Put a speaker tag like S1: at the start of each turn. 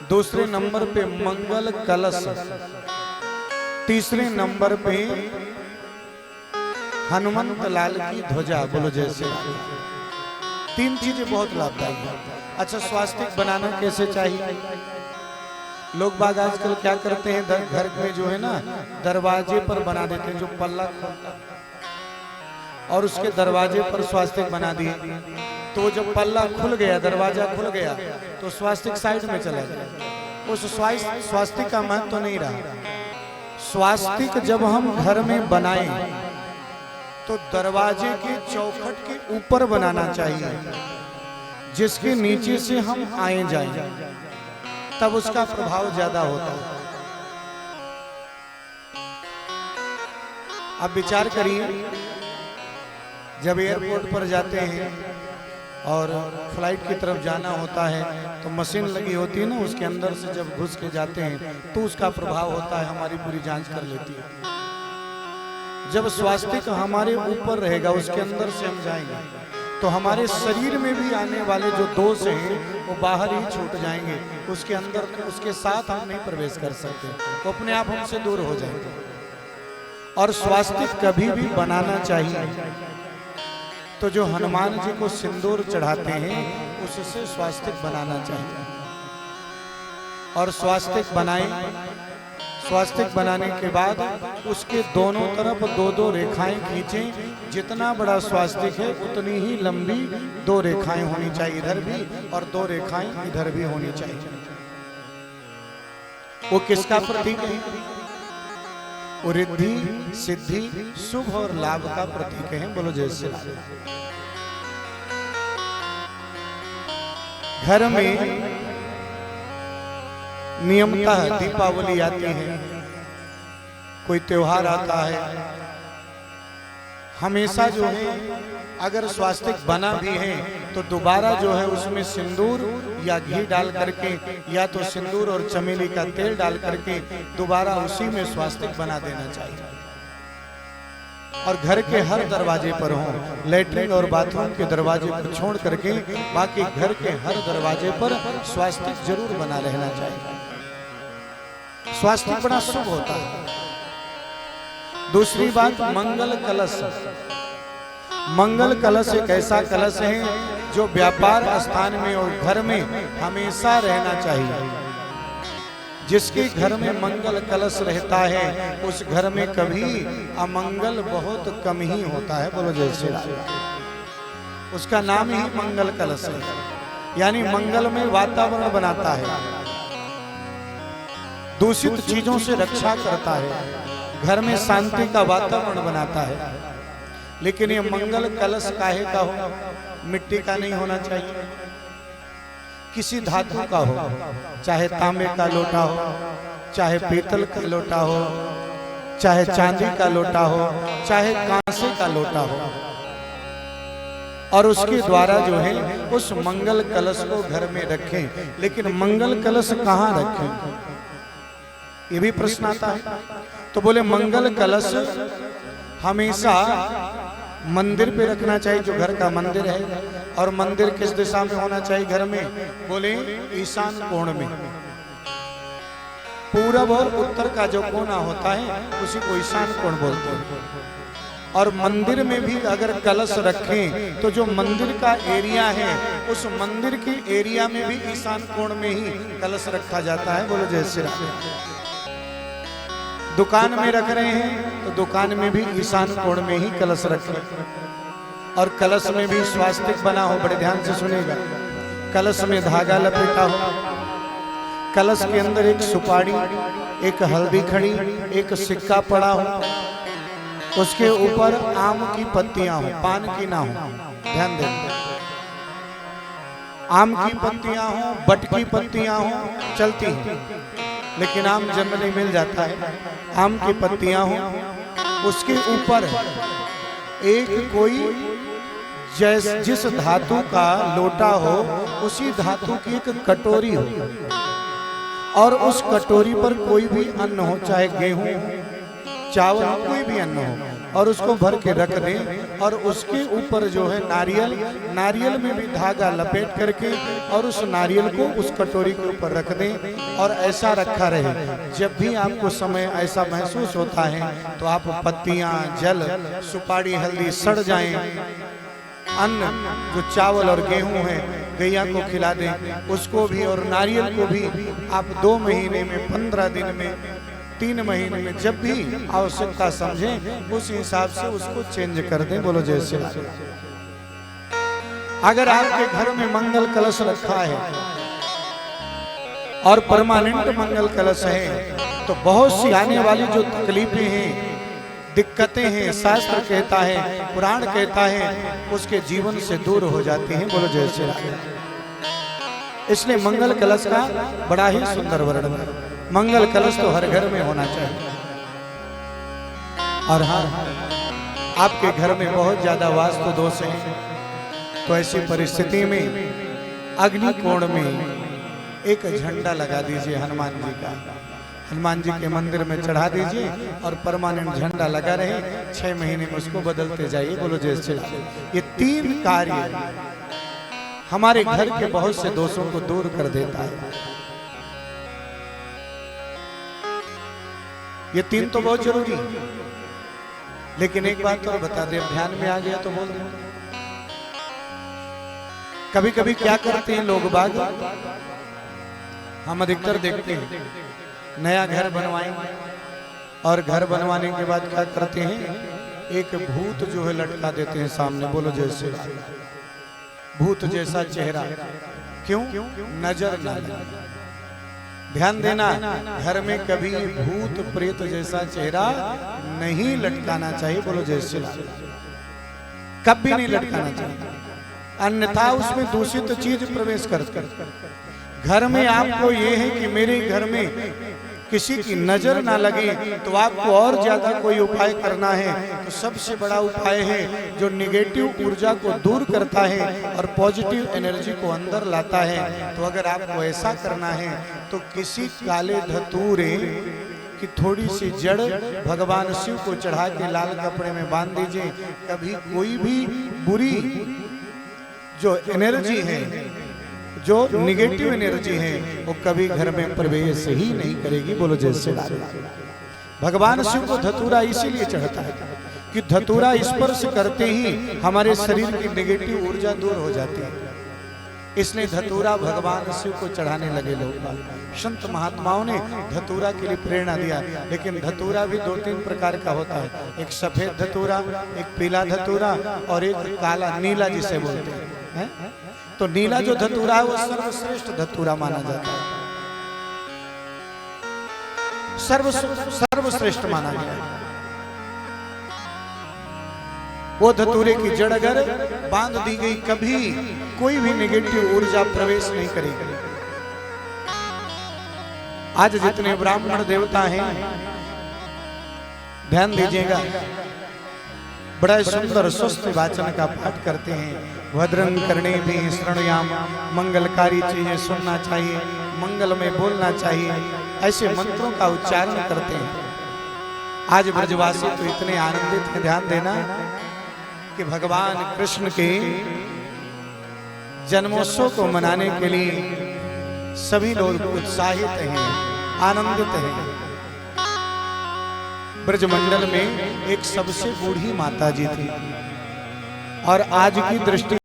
S1: दूसरे नंबर पे मंगल कलश, तीसरे नंबर पे हनुमंत लाल की ध्वजा। बोलो जय श्री राम। तीन चीजें बहुत लाभदायी है। अच्छा, स्वास्तिक बनाना कैसे चाहिए? लोग बाग आजकल क्या करते हैं, घर में जो है ना दरवाजे पर बना देते हैं, जो पल्ला खोलता है और उसके दरवाजे पर स्वास्तिक बना दिए। तो जब पल्ला खुल गया, दरवाजा खुल गया, तो स्वास्तिक साइड में चला गया। उस स्वास्तिक का महत्व तो नहीं रहा। स्वास्तिक जब हम घर में बनाएं तो दरवाजे के चौखट के ऊपर बनाना चाहिए, जिसके नीचे से हम आए जाएं, तब उसका प्रभाव ज्यादा होता है। अब विचार करिए, जब एयरपोर्ट पर जाते हैं और फ्लाइट की तरफ जाना होता है तो मशीन लगी होती है ना, उसके अंदर से जब घुस के जाते हैं तो उसका प्रभाव होता है, हमारी पूरी जांच कर लेती है। जब स्वास्तिक हमारे ऊपर रहेगा, उसके अंदर से हम जाएंगे तो हमारे शरीर में भी आने वाले जो दोष हैं वो बाहर ही छूट जाएंगे, उसके अंदर, उसके साथ हम नहीं प्रवेश कर सकते, वो अपने आप हमसे दूर हो जाएंगे। और स्वास्तिक कभी भी बनाना चाहिए तो जो हनुमान जी को सिंदूर चढ़ाते हैं उससे स्वास्तिक बनाना चाहिए। और स्वास्तिक बनाएं, स्वास्तिक बनाने के बाद उसके दोनों तरफ दो दो रेखाएं खींचें। जितना बड़ा स्वास्तिक है उतनी ही लंबी दो रेखाएं होनी चाहिए, इधर भी और दो रेखाएं इधर भी होनी चाहिए। वो किसका प्रतीक है? वो रिद्धि, सिद्धि, शुभ और लाभ का प्रतीक है। बोलो जय श्री राम। घर में नियमतः दीपावली आती है, कोई त्योहार आता है, हमेशा जो है अगर स्वास्तिक बना भी है तो दोबारा जो है उसमें सिंदूर या घी डाल करके या तो सिंदूर और चमेली का तेल डाल करके दोबारा उसी में स्वास्तिक बना देना चाहिए। और घर के हर दरवाजे पर हो, लेटरिन और बाथरूम के दरवाजे पर छोड़ करके बाकी घर के हर दरवाजे पर स्वास्तिक जरूर बना रहना चाहिए। स्वास्तिक बड़ा शुभ होता है। दूसरी बात, मंगल कलश। मंगल कलश एक ऐसा कलश है जो व्यापार स्थान में और घर में हमेशा रहना चाहिए। जिसके घर में मंगल कलश रहता है उस घर में कभी अमंगल बहुत कम ही होता है। बोलो जय श्री राम। उसका नाम ही मंगल कलश है, यानी मंगल में वातावरण बनाता है, दूषित चीजों से रक्षा करता है, घर में शांति का वातावरण बनाता है। लेकिन ये मंगल कलश काहे का हो? मिट्टी का नहीं होना चाहिए, किसी धातु का हो, चाहे तांबे का लोटा हो, चाहे पीतल का लोटा हो, चाहे चांदी का लोटा हो, चाहे कांसे का लोटा हो। और उसके द्वारा जो है उस मंगल कलश को घर में रखें। लेकिन मंगल कलश कहाँ रखें, ये भी प्रश्न आता है। तो बोले मंगल कलश हमेशा मंदिर पे रखना चाहिए, जो घर का मंदिर है। और मंदिर किस दिशा में होना चाहिए घर में? बोले ईशान कोण में। पूरब और उत्तर का जो कोना होता है उसी को ईशान कोण बोलते हैं। और मंदिर में भी अगर कलश रखें तो जो मंदिर का एरिया है उस मंदिर के एरिया में भी ईशान कोण में ही कलश रखा जाता है। बोलो जय श्री राम। दुकान में रख रहे हैं तो दुकान में भी ईशान कोण में ही कलश रखें। और कलश में भी स्वास्तिक बना हो, बड़े ध्यान से सुनेगा। कलश में धागा लपेटा हो, कलश के अंदर एक सुपारी, एक हल्दी खड़ी, एक सिक्का पड़ा हो, उसके ऊपर आम की पत्तियां हो, पान की ना हो। ध्यान दें, आम की पत्तियां हो, बट की पत्तियां हो, चलती हैं, लेकिन आम जनरली मिल जाता है। आम की पत्तियां हो, उसके ऊपर एक कोई जिस धातु का लोटा हो उसी धातु की एक कटोरी हो, और उस कटोरी पर कोई भी अन्न हो, चाहे गेहूं, चावल, कोई भी अन्न हो, और उसको भर के रख दें और उसके ऊपर जो है नारियल में भी धागा लपेट करके और उस नारियल को उस कटोरी के ऊपर रख दें और ऐसा रखा रहे। जब भी आपको समय ऐसा महसूस होता है तो आप पत्तियां, जल, सुपारी, हल्दी सड़ जाएं, अन्न जो चावल और गेहूं है गैया को खिला दें उसको भी, और नारियल को भी आप 2 महीने में, 15 दिन में, 3 महीने में जब भी आवश्यकता समझें उस हिसाब से उसको चेंज कर दें। बोलो जय श्री राम। अगर आपके घर में मंगल कलश रखा है और परमानेंट मंगल कलश है तो बहुत सी आने वाली जो तकलीफें हैं, दिक्कतें हैं, शास्त्र कहता है, पुराण कहता है, उसके जीवन से दूर हो जाती हैं। बोलो जय श्री राम। इसलिए मंगल कलश का बड़ा ही सुंदर वर्णन है। मंगल कलश तो हर घर में होना चाहिए। और हाँ, आपके घर में बहुत ज्यादा वास्तु दोष है तो ऐसी परिस्थिति में अग्नि कोण में एक झंडा लगा दीजिए हनुमान जी का, हनुमान जी के मंदिर में चढ़ा दीजिए और परमानेंट झंडा लगा रहे, 6 महीने में उसको बदलते जाइए। बोलो जय श्री राम। ये 3 कार्य हमारे घर के बहुत से दोषों को दूर कर देता है। ये 3 तो बहुत जरूरी है, लेकिन एक बात तो बता दे, ध्यान में आ गया तो बोल दो। कभी कभी क्या करते हैं लोग बाग, हम अधिकतर देखते हैं, नया घर बनवाएंगे और घर बनवाने के बाद क्या करते हैं, एक भूत जो है लटका देते हैं सामने। बोलो जैसे भूत जैसा चेहरा, क्यों? नजर ना लगे। ध्यान देना, घर में कभी भूत प्रेत जैसा चेहरा नहीं लटकाना चाहिए। बोलो जैसे कभी नहीं लटकाना चाहिए, अन्यथा उसमें दूषित चीज प्रवेश कर। घर में आपको ये है कि मेरे घर में किसी की नजर ना लगे तो आपको और ज्यादा कोई उपाय करना है। तो सबसे बड़ा उपाय है जो निगेटिव ऊर्जा को दूर करता है और पॉजिटिव एनर्जी को अंदर लाता है। तो अगर आपको ऐसा करना है तो किसी काले धतूरे की थोड़ी सी जड़ भगवान शिव को चढ़ा के लाल कपड़े में बांध दीजिए। कभी कोई भी बुरी जो एनर्जी है, जो निगेटिव एनर्जी है, वो कभी घर में प्रवेश ही नहीं करेगी। बोलो जैसे भगवान शिव को धतूरा इसीलिए चढ़ता है कि धतूरा स्पर्श करते ही हमारे शरीर की निगेटिव ऊर्जा दूर हो जाती है। इसलिए धतूरा भगवान शिव को चढ़ाने लगे लोग। संत महात्माओं ने धतूरा के लिए प्रेरणा दिया, लेकिन धतूरा भी 2-3 प्रकार का होता है। एक सफेद धतूरा, एक पीला धतूरा और एक काला नीला जिसे बोलते हैं। तो नीला जो धतूरा है वो सर्वश्रेष्ठ धतूरा माना जाता है, सर्वश्रेष्ठ माना गया है। वो धतूरे की जड़ अगर बांध दी गई, कभी कोई भी नेगेटिव ऊर्जा प्रवेश नहीं करेगी। आज जितने ब्राह्मण देवता हैं, ध्यान दीजिएगा, बड़ा सुंदर स्वस्थ वाचन का पाठ करते हैं। भद्रं करणे भी शृणुयाम, मंगलकारी चीजें सुनना चाहिए, मंगल में बोलना चाहिए, ऐसे मंत्रों का उच्चारण करते हैं। आज ब्रजवासी तो इतने आनंदित हैं, ध्यान देना, कि भगवान कृष्ण के जन्मोत्सव को मनाने के लिए सभी लोग उत्साहित हैं, आनंदित हैं। ब्रजमंडल में एक सबसे बूढ़ी माता जी थी और आज की दृष्टि